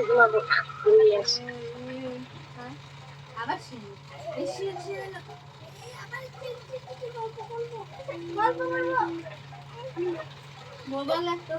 ঘুমাবো ঘুমিয়ে আসি। আবার মোবাইল একটা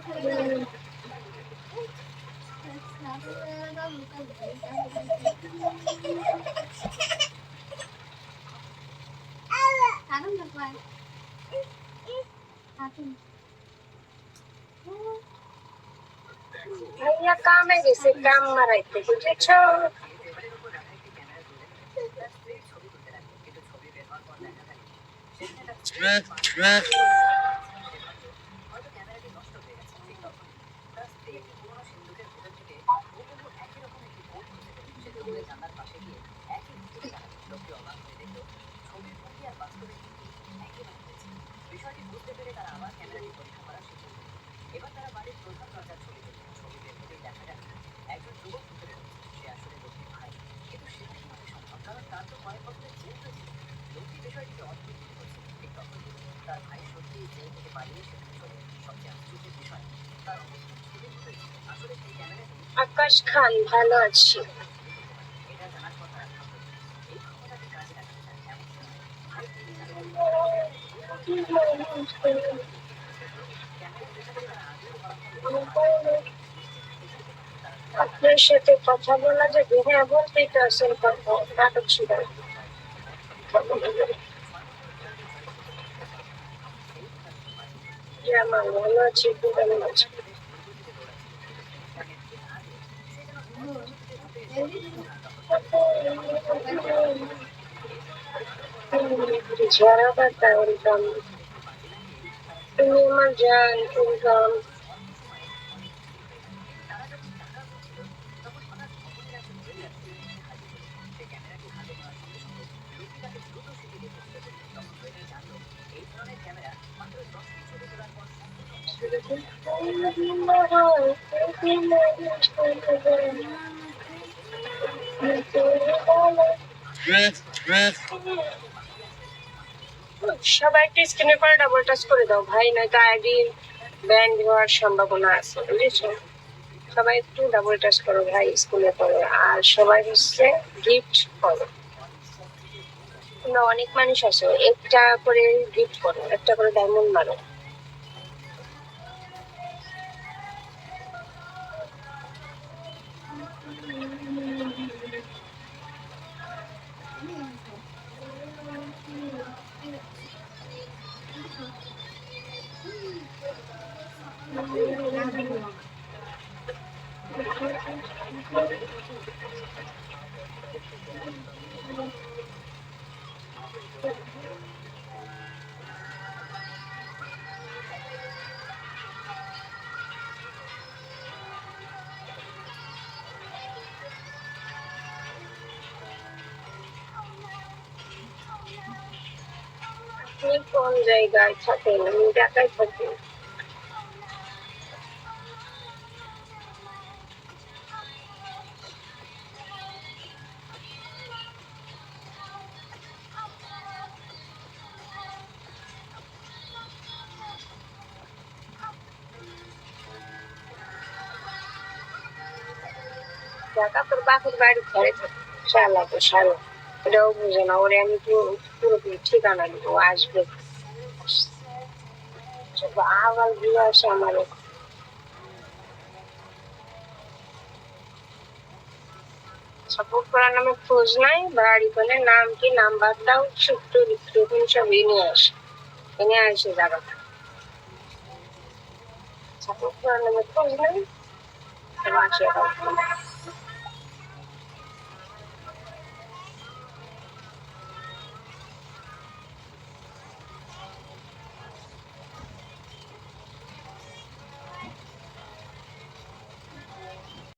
ভাইয়া কামে গেছে, কাম মারাইতে, বুঝেছ? আকাশ খান, ভালো আছি। আপনার সাথে কথা বলা যাবে? হ্যাঁ, বলতেই তো আসল কথা, নাটক ছিল। আমার ভালো আছে, খুব ভালো আছে। ঝরা পাতা ওরকম, তুমি আমার জান, ওরকম। সবাই একটু স্ক্রিনে করে ডাবল টাচ করে দাও ভাই, নয়তো আইডি ব্যান হওয়ার সম্ভাবনা আছে, বুঝেছো? সবাই একটু ডাবল টাচ করো ভাই, স্কুলে করো। আর সবাই হচ্ছে গিফট করো, তোমরা অনেক মানুষ আছো, একটা করে গিফট করো, একটা করে ডায়মন্ড মারো। আপনি কোন জায়গায় থাকেন? আমি ঢাকায় থাকি। ঢাকা তোর বাপের বাড়ি ঘরে থাকে, শালা তো শালা, এটাও বুঝে না। ওরে আমি পুরোপুরি ঠিকানা দিব, আসবে। আবার দিয়ে আসে আমার। সাপোর্ট করার নামে খোঁজ নাই, বাড়ি বলে নাম কি, নাম্বার দাও, ছোট্ট বিক্রি সব এনে আসে, এনে আসে যাবে। সাপোর্ট করার নামে খোঁজ নাই, আসে।